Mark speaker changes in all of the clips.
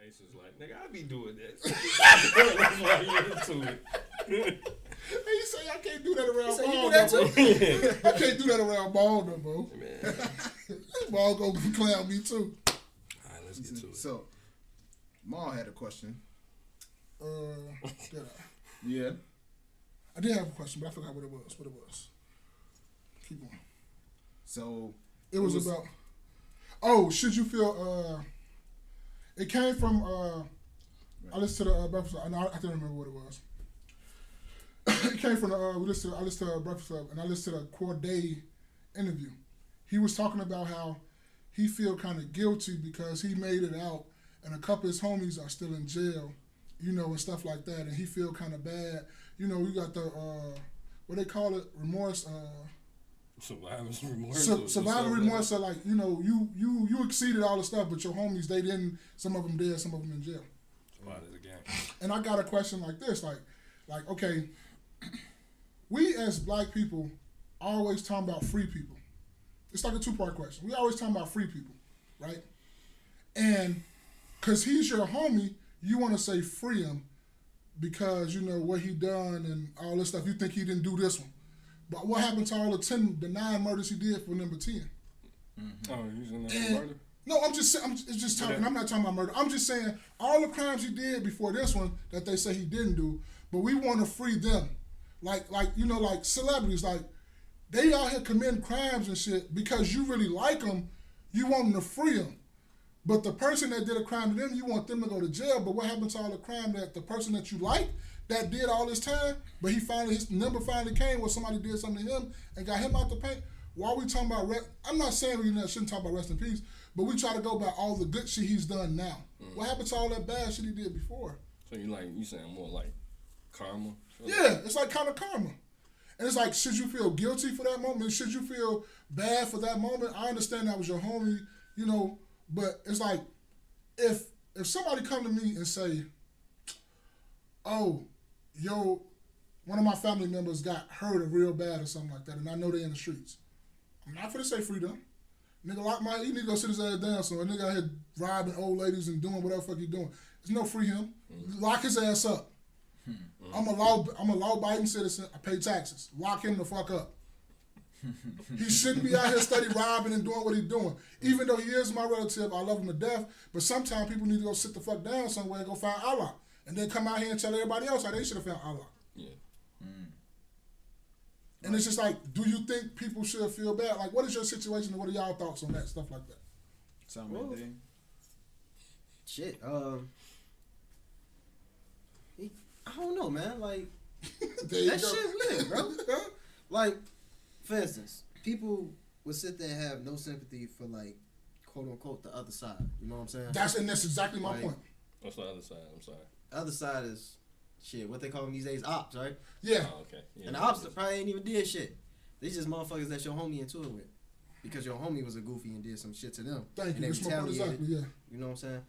Speaker 1: Ace is like, nigga, I be doing this. That's why you into it.
Speaker 2: Hey, you say I can't do that around
Speaker 3: Ball,
Speaker 2: bro. I can't do that around Ball, though, bro.
Speaker 1: Man.
Speaker 2: Ball gonna clown me too.
Speaker 1: All right, let's get to it.
Speaker 3: So, Maul had a question.
Speaker 2: Did I?
Speaker 3: Yeah.
Speaker 2: I did have a question, but I forgot what it was. Keep going.
Speaker 3: So
Speaker 2: it was about. Oh, should you feel? It came from. I listened to the Breakfast Club. I can't remember what it was. It came from I listened to Breakfast Club, and I listened to the Corday interview. He was talking about how he feel kind of guilty because he made it out, and a couple of his homies are still in jail, and stuff like that, and he feel kind of bad. You got the what they call it, remorse.
Speaker 1: Survivor's remorse.
Speaker 2: Survivor remorse. So like you exceeded all the stuff, but your homies they didn't. Some of them dead, some of them in jail. And I got a question like this, like okay, we as black people always talking about free people. It's like a two-part question. We always talking about free people, right? And because he's your homie, you want to say free him because what he done and all this stuff. You think he didn't do this one. But what happened to all the 9 murders he did for number 10?
Speaker 1: Mm-hmm. Oh, using that for murder?
Speaker 2: No, I'm just talking. I'm not talking about murder. I'm just saying all the crimes he did before this one that they say he didn't do, but we want to free them, like celebrities, like they out here committing crimes and shit because you really like them, you want them to free them, but the person that did a crime to them, you want them to go to jail. But what happened to all the crime that the person that you like that did all this time, but his number finally came where somebody did something to him and got him out the paint? Why are we talking about I'm not saying we shouldn't talk about rest in peace, but we try to go by all the good shit he's done now. Mm. What happened to all that bad shit he did before?
Speaker 1: So you saying more like karma?
Speaker 2: Yeah, it's like kind of karma. And it's like, should you feel guilty for that moment? Should you feel bad for that moment? I understand that was your homie, but it's like, if somebody come to me and say, oh, one of my family members got hurt real bad or something like that, and I know they in the streets, I'm not finna say free them. Nigga, he need to go sit his ass down. So a nigga out here robbing old ladies and doing whatever the fuck he doing. There's no free him. Mm-hmm. Lock his ass up. Mm-hmm. I'm a law-abiding citizen. I pay taxes. Lock him the fuck up. He shouldn't be out here steady robbing and doing what he's doing. Even though he is my relative, I love him to death. But sometimes people need to go sit the fuck down somewhere and go find Allah, and then come out here and tell everybody else how they should have found Allah.
Speaker 1: Yeah. Mm.
Speaker 2: And it's just like, do you think people should feel bad? Like, what is your situation and what are y'all thoughts on that, stuff like that?
Speaker 3: Something.
Speaker 4: Shit. I don't know, man. Like, that shit's lit, bro. Like, for instance, people would sit there and have no sympathy for, like, quote unquote, the other side. You know what I'm saying?
Speaker 2: That's exactly my point.
Speaker 1: What's the other side? I'm sorry.
Speaker 4: The other side is shit. What they call them these days, ops, right?
Speaker 2: Yeah.
Speaker 1: Oh, okay. Yeah,
Speaker 4: and the ops probably ain't even did shit. They just motherfuckers that your homie into it with, because your homie was a goofy and did some shit to them.
Speaker 2: Thank
Speaker 4: and
Speaker 2: you. Exactly. Yeah.
Speaker 4: You know what I'm saying?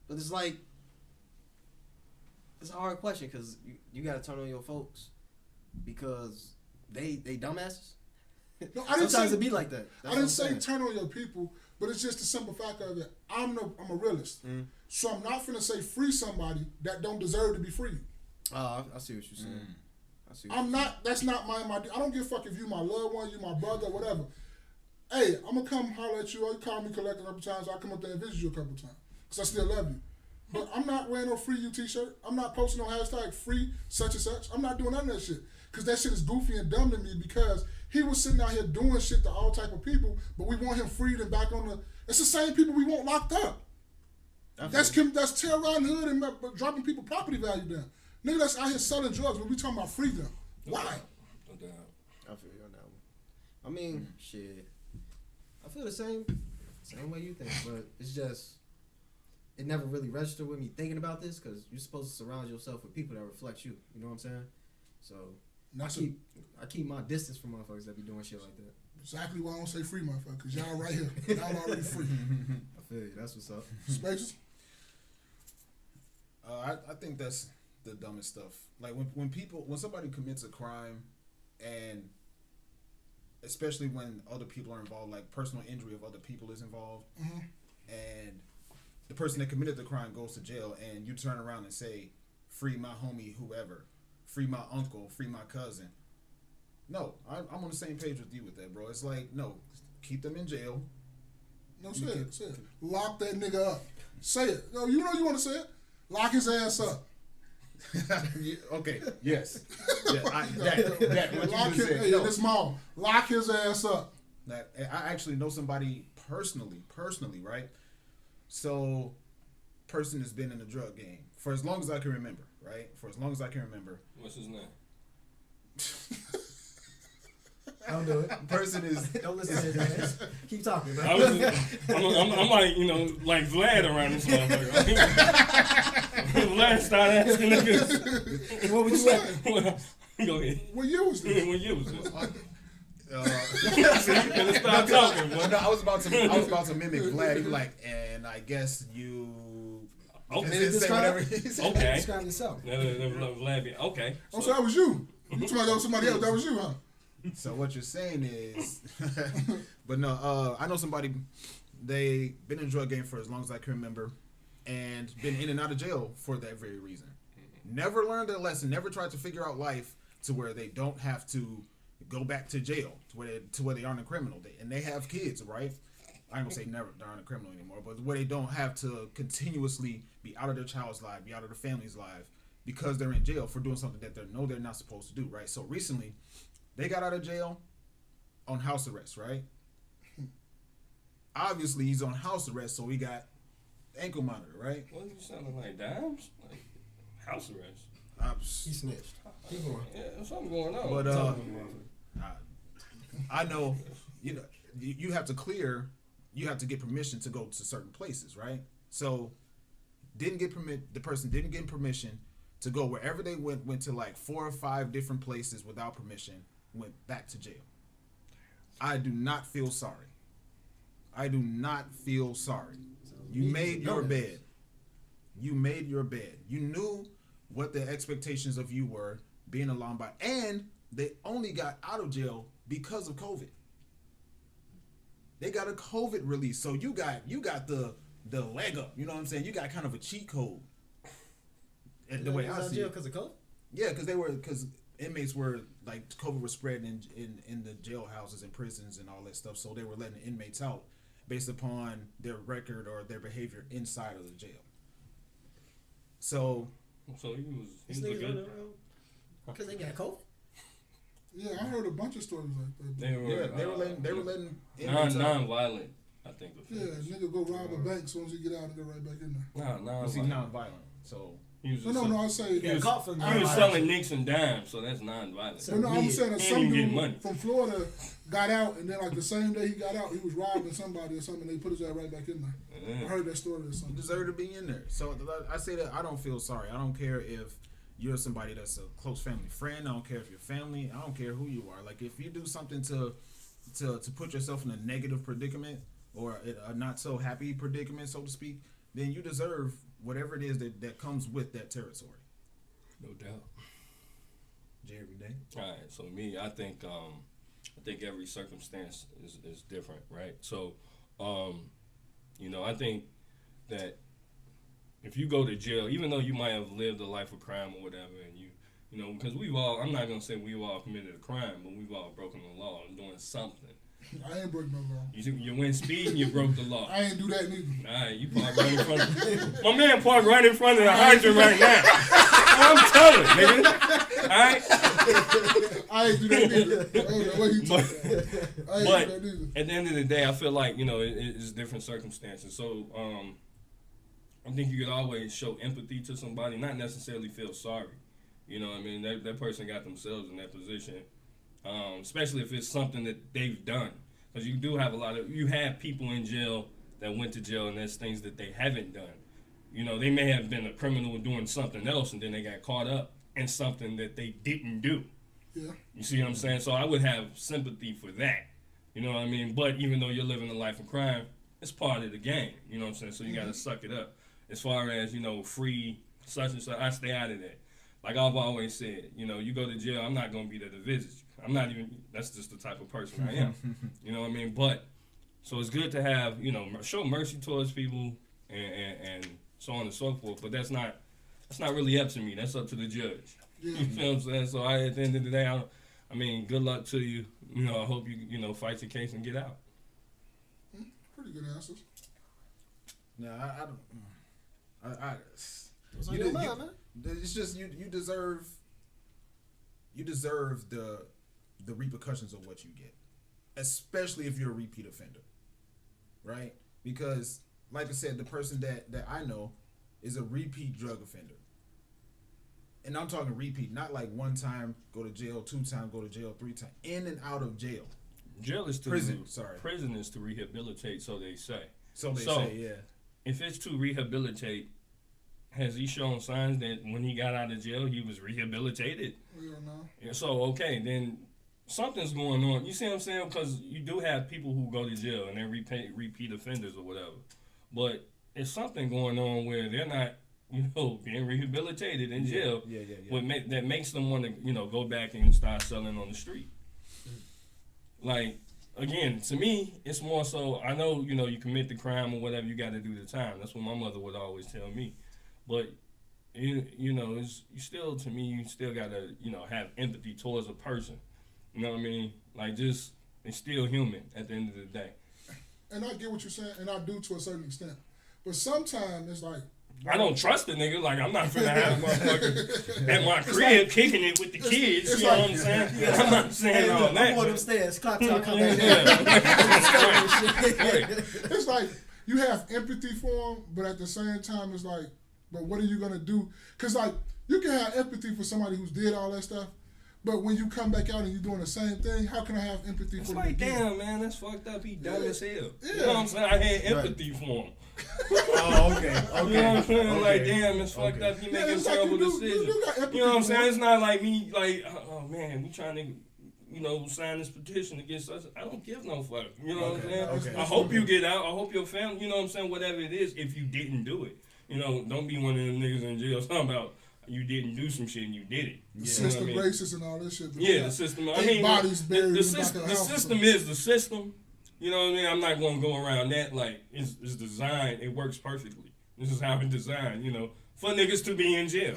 Speaker 4: But it's like, it's a hard question because you got to turn on your folks because they dumbasses.
Speaker 2: No,
Speaker 4: sometimes it be like that.
Speaker 2: I didn't say turn on your people, but it's just the simple fact of it. I'm a realist, so I'm not finna say free somebody that don't deserve to be freed.
Speaker 4: Oh, I see what you're saying.
Speaker 2: I'm not. That's not my. I don't give a fuck if you my loved one, you my brother, whatever. Hey, I'm gonna come holler at you, or you call me collect a couple times. I'll come up there and visit you a couple times because I still love you. But I'm not wearing no free you t-shirt. I'm not posting no hashtag free such and such. I'm not doing none of that shit because that shit is goofy and dumb to me because he was sitting out here doing shit to all type of people, but we want him freed and back on the. It's the same people we want locked up. That's terrorizing the hood and dropping people property value down. Nigga that's out here selling drugs, but we talking about free them. Why?
Speaker 1: No doubt.
Speaker 4: I feel you on that one. I mean, shit. I feel the same way you think, but it's just, it never really registered with me thinking about this because you're supposed to surround yourself with people that reflect you. You know what I'm saying? So I keep my distance from motherfuckers that be doing shit like that.
Speaker 2: Exactly why I don't say free motherfuckers, because y'all right here. Y'all already free.
Speaker 4: I feel you. That's what's up.
Speaker 2: Spaces?
Speaker 3: I think that's the dumbest stuff. Like when somebody commits a crime, and especially when other people are involved, like personal injury of other people is involved, and the person that committed the crime goes to jail, and you turn around and say, "Free my homie, whoever, free my uncle, free my cousin." No, I'm on the same page with you with that, bro. It's like, no, keep them in jail.
Speaker 2: No, say it. Lock that nigga up. Say it. No, you know you want to say it. Lock his ass up.
Speaker 3: Okay. Yes. Yeah. That. What
Speaker 2: Lock
Speaker 3: you just said.
Speaker 2: hey,
Speaker 3: No.
Speaker 2: this mom. Lock his ass up.
Speaker 3: That, I actually know somebody personally, right? So, person has been in the drug game for as long as I can remember, right? For as long as I can remember.
Speaker 1: What's his name?
Speaker 4: Don't do it.
Speaker 3: Person is.
Speaker 4: Don't listen to his ass. Keep talking, bro.
Speaker 1: I'm like, like Vlad around this motherfucker. Vlad started asking niggas.
Speaker 4: What was you at?
Speaker 1: Go ahead.
Speaker 2: What year was this?
Speaker 1: What year was this?
Speaker 3: See,
Speaker 1: you finna stop talking, boy.
Speaker 3: No, I was about to mimic Vlad. He was like, and I guess you.
Speaker 1: Okay.
Speaker 3: Say whatever he said.
Speaker 1: Okay.
Speaker 4: Describe yourself.
Speaker 1: Vlad, okay.
Speaker 2: Oh, so that was you. You talking about somebody else? That was you, huh?
Speaker 3: So what you're saying is, but no, I know somebody. They been in the drug game for as long as I can remember, and been in and out of jail for that very reason. Never learned a lesson. Never tried to figure out life to where they don't have to go back to jail to where they aren't a criminal. And they have kids, right? I ain't gonna say never they aren't a criminal anymore, but where they don't have to continuously be out of their child's life, be out of their family's life, because they're in jail for doing something that they're not supposed to do, right? So recently, they got out of jail on house arrest, right? Obviously, he's on house arrest, so he got ankle monitor, right?
Speaker 1: What you sounding like, dimes? Like house arrest?
Speaker 4: He snitched. Keep going.
Speaker 1: Yeah, there's something going on.
Speaker 3: But I know, you have to clear, you have to get permission to go to certain places, right? So, the person didn't get permission to go wherever they went to like 4 or 5 different places without permission, went back to jail. I do not feel sorry. I do not feel sorry. You made your bed. You made your bed. You knew what the expectations of you were being along by, and they only got out of jail because of COVID. They got a COVID release, so you got the leg up. You know what I'm saying? You got kind of a cheat code. And the way I see it,
Speaker 4: because of COVID.
Speaker 3: Yeah, because inmates were like COVID was spreading in the jailhouses and prisons and all that stuff, so they were letting the inmates out based upon their record or their behavior inside of the jail.
Speaker 1: So he was a good.
Speaker 4: Because they got COVID.
Speaker 2: Yeah, I heard a bunch of stories like that.
Speaker 3: They were letting
Speaker 1: non-violent. I think.
Speaker 2: Yeah, nigga go rob a bank as soon as he get out and go right back in there.
Speaker 3: Non-violent. So
Speaker 2: No, I say
Speaker 1: he was selling nicks and dimes, so that's non-violent.
Speaker 2: So no, I'm saying that some
Speaker 1: dude
Speaker 2: from Florida got out, and then like the same day he got out, he was robbing somebody or something. They put his ass right back in there. I heard that story or something.
Speaker 3: You deserve to be in there. So I say that I don't feel sorry. I don't care if you're somebody that's a close family friend. I don't care if you're family. I don't care who you are. Like if you do something to put yourself in a negative predicament or a not so happy predicament, so to speak, then you deserve whatever it is that comes with that territory.
Speaker 1: No doubt.
Speaker 3: Jeremy Day.
Speaker 1: All right. So me, I think every circumstance is different, right? So, I think that if you go to jail, even though you might have lived a life of crime or whatever, and because I'm not gonna say we've all committed a crime, but we've all broken the law and doing something.
Speaker 2: I ain't broke no law.
Speaker 1: You went speeding, you broke the law.
Speaker 2: I ain't do that neither.
Speaker 1: All right, you parked right in front of my man parked right in front of the hydrant right now. I'm telling, nigga. All right.
Speaker 2: I ain't do that neither. I don't know what you talking about. I ain't do that neither.
Speaker 1: At the end of the day, I feel like it's different circumstances. So I think you could always show empathy to somebody, not necessarily feel sorry. You know what I mean? That person got themselves in that position. Especially if it's something that they've done, because you have people in jail that went to jail and there's things that they haven't done. They may have been a criminal doing something else and then they got caught up in something that they didn't do.
Speaker 2: Yeah.
Speaker 1: You see what I'm saying? So I would have sympathy for that. You know what I mean? But even though you're living a life of crime, it's part of the game. You know what I'm saying? So you got to suck it up. As far as, free such and such, I stay out of that. Like I've always said, you go to jail, I'm not going to be there to visit you. I'm not even, that's just the type of person I am. You know what I mean? But, so it's good to have, show mercy towards people and so on and so forth. But that's not really up to me. That's up to the judge.
Speaker 2: Yeah.
Speaker 1: You feel what I'm saying? So at the end of the day, I mean, good luck to you. You know, I hope you fight your case and get out.
Speaker 2: Pretty good answers.
Speaker 3: No, I don't.
Speaker 4: What's on your mind, man?
Speaker 3: It's just you deserve the repercussions of what you get, especially if you're a repeat offender, right? Because, like I said, the person that I know is a repeat drug offender. And I'm talking repeat, not like one time, go to jail, 2 times, go to jail, 3 times, in and out of jail.
Speaker 1: Jail is to
Speaker 3: Prison, sorry.
Speaker 1: Prison is to rehabilitate, so they say.
Speaker 3: So they say, yeah.
Speaker 1: If it's to rehabilitate, has he shown signs that when he got out of jail, he was rehabilitated?
Speaker 2: Yeah, no.
Speaker 1: Yeah, so, okay, then something's going on. You see what I'm saying? Because you do have people who go to jail and they're repeat offenders or whatever. But it's something going on where they're not, being rehabilitated in jail.
Speaker 3: Yeah.
Speaker 1: That makes them want to, go back and start selling on the street. Like, again, to me, it's more so, I know, you commit the crime or whatever, you got to do the time. That's what my mother would always tell me. But, it's, you still, to me, you still got to, have empathy towards a person. You know what I mean? Like, just, it's still human at the end of the day.
Speaker 2: And I get what you're saying, and I do to a certain extent. But sometimes it's like,
Speaker 1: I don't trust the nigga. Like, I'm not finna have a motherfucker at my crib kicking it with the kids. You know what I'm saying? I'm not saying all that.
Speaker 4: I'm on them stairs. Clock till I come back
Speaker 1: Right.
Speaker 2: it's like you have empathy for them, but at the same time, it's like, but what are you gonna do? Because like you can have empathy for somebody who's did all that stuff, but when you come back out and you're doing the same thing, how can I have empathy
Speaker 1: It's
Speaker 2: for
Speaker 1: like,
Speaker 2: them?
Speaker 1: damn, man, that's fucked up. He dumb as hell.
Speaker 2: Yeah.
Speaker 1: You know what I'm saying? I had empathy for him.
Speaker 3: Oh, okay.
Speaker 1: You know what I'm saying? Like, damn, it's fucked up. He making terrible decisions. You know what I'm saying? It's not like me, like, oh man, we trying to, sign this petition against us. I don't give no fuck. You know what I'm saying?
Speaker 3: Okay.
Speaker 1: I hope you get out. I hope your family, you know what I'm saying? Whatever it is, if you didn't do it. Don't be one of them niggas in jail talking about you didn't do some shit and you did it.
Speaker 2: The system racist and all this shit.
Speaker 1: Yeah, the system. I mean,
Speaker 2: bodies buried
Speaker 1: the system is the system. You know what I mean? I'm not gonna go around that. Like it's designed. It works perfectly. This is how it's designed. For niggas to be in jail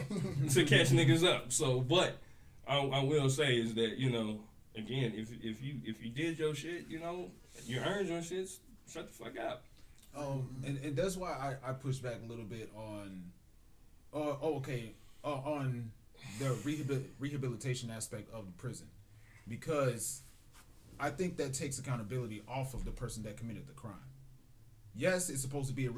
Speaker 1: to catch niggas up. So, but I will say is that again, if you did your shit, you earned your shit. Shut the fuck up.
Speaker 3: And that's why I push back a little bit on, on the rehabilitation aspect of the prison, because I think that takes accountability off of the person that committed the crime. Yes, it's supposed to be a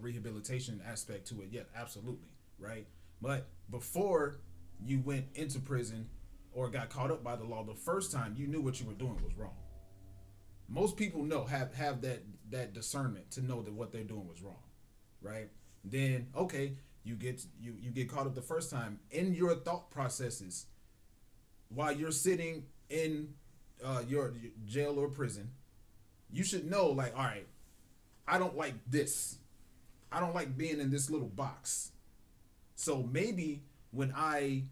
Speaker 3: rehabilitation aspect to it. Yeah, absolutely, right? But before you went into prison or got caught up by the law the first time, you knew what you were doing was wrong. Most people have that discernment to know that what they're doing was wrong, right? Then you get caught up the first time in your thought processes while you're sitting in your jail or prison. You should know, like, all right, I don't like this. I don't like being in this little box. So maybe when I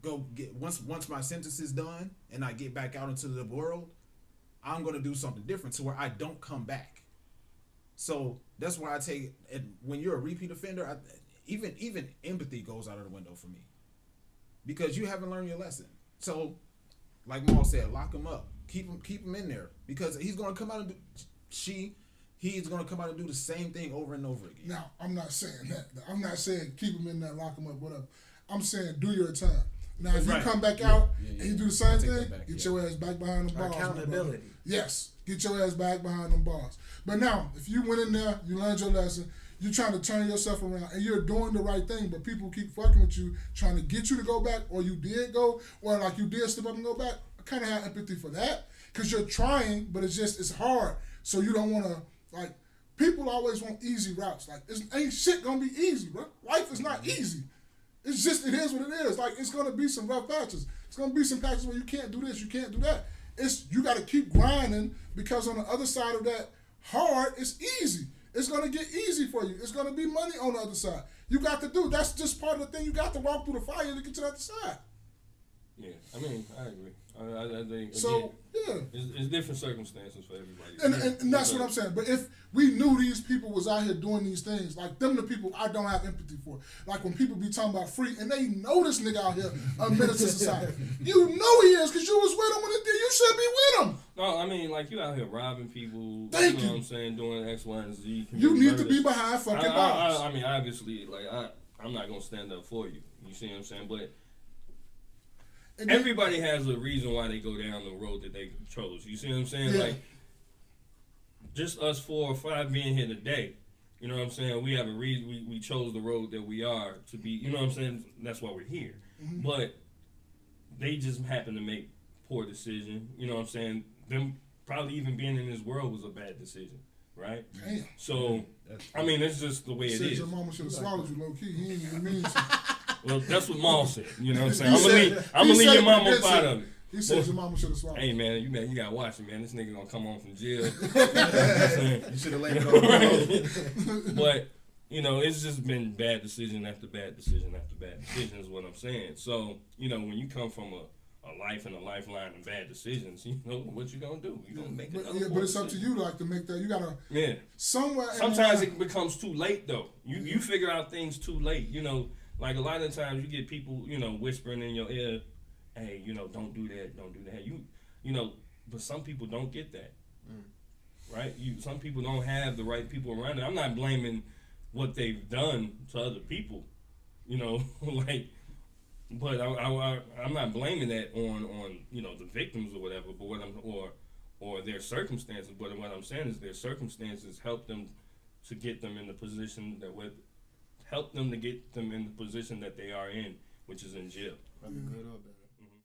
Speaker 3: go get once my sentence is done and I get back out into the world, I'm gonna do something different to where I don't come back. So that's why I take it. When you're a repeat offender, even empathy goes out of the window for me, because you haven't learned your lesson. So, like Maul said, lock him up, keep him in there, because he's gonna come out and he's gonna come out and do the same thing over and over again.
Speaker 2: Now, I'm not saying that. I'm not saying keep him in there, lock him up, whatever. I'm saying do your time. Now, if you come back out and you do the same thing, get your ass back behind the bars.
Speaker 4: Accountability.
Speaker 2: Yes, get your ass back behind them bars. But now, if you went in there, you learned your lesson, you're trying to turn yourself around, and you're doing the right thing, but people keep fucking with you, trying to get you to go back, or you did go, or like you did step up and go back, I kind of have empathy for that, because you're trying, but it's hard. So you don't want to, like, people always want easy routes. Like, ain't shit going to be easy, bro. Life is not easy. It's just, it is what it is. Like, it's going to be some rough patches. It's going to be some patches where you can't do this, you can't do that. You got to keep grinding, because on the other side of that hard, it's easy. It's going to get easy for you. It's going to be money on the other side. You got to do, that's just part of the thing. You got to walk through the fire to get to the other side.
Speaker 1: Yeah, I mean, I agree. I think
Speaker 2: So
Speaker 1: again,
Speaker 2: yeah.
Speaker 1: it's different circumstances for everybody.
Speaker 2: And that's what I'm saying. But if we knew these people was out here doing these things, like them the people I don't have empathy for. Like when people be talking about free and they know this nigga out here a menace to society. You know he is because you was with him when it did. You should be with him.
Speaker 1: No, I mean, like, you out here robbing people.
Speaker 2: Thank
Speaker 1: you. Know
Speaker 2: you.
Speaker 1: what I'm saying? Doing X, Y, and Z.
Speaker 2: You need to
Speaker 1: murders.
Speaker 2: be behind fucking bars.
Speaker 1: I mean, obviously, like, I'm not going to stand up for you. You see what I'm saying? But
Speaker 2: And then-
Speaker 1: everybody has a reason why they go down the road that they chose. You see what I'm saying?
Speaker 2: Yeah.
Speaker 1: Like, just us 4 or 5 being here today, you know what I'm saying? We have a reason. We chose the road that we are to be. You know what I'm saying? That's why we're here.
Speaker 2: Mm-hmm.
Speaker 1: But they just happen to make poor decision. You know what I'm saying? Them probably even being in this world was a bad decision, right?
Speaker 2: Damn.
Speaker 1: So, I mean, it's just the way it
Speaker 2: Said
Speaker 1: is.
Speaker 2: your mama should have swallowed you low key. He ain't even mean to.
Speaker 1: Well, that's what Maul said. You know what I'm saying?
Speaker 2: He
Speaker 1: I'm gonna
Speaker 2: said-
Speaker 1: leave, I'm
Speaker 2: he
Speaker 1: gonna leave
Speaker 2: said
Speaker 1: your
Speaker 2: it,
Speaker 1: mama
Speaker 2: but
Speaker 1: up
Speaker 2: he
Speaker 1: out
Speaker 2: said-
Speaker 1: of it.
Speaker 2: He said your mama should have swallowed.
Speaker 1: Hey man, you gotta watch it, man. This nigga gonna come home from jail. You know what I'm saying?
Speaker 3: You should have laid it on the road.
Speaker 1: But you know, it's just been bad decision after bad decision after bad decision is what I'm saying. So you know, when you come from a life and a lifeline of bad decisions, you know what you gonna do? You gonna make
Speaker 2: But,
Speaker 1: another
Speaker 2: yeah, but
Speaker 1: poor
Speaker 2: it's up to
Speaker 1: decision.
Speaker 2: you like to make that. You gotta
Speaker 1: Yeah.
Speaker 2: somewhere.
Speaker 1: Sometimes it becomes too late though. You figure out things too late. You know, like a lot of times you get people, you know, whispering in your ear, "Hey, you know, don't do that, don't do that." You know, but some people don't get that, right? Some people don't have the right people around them. I'm not blaming what they've done to other people, you know, like, but I'm not blaming that on you know the victims or whatever. But or their circumstances. But what I'm saying is their circumstances help them to get them in the position help them to get them in the position that they are in, which is in jail.
Speaker 4: Whether good or bad.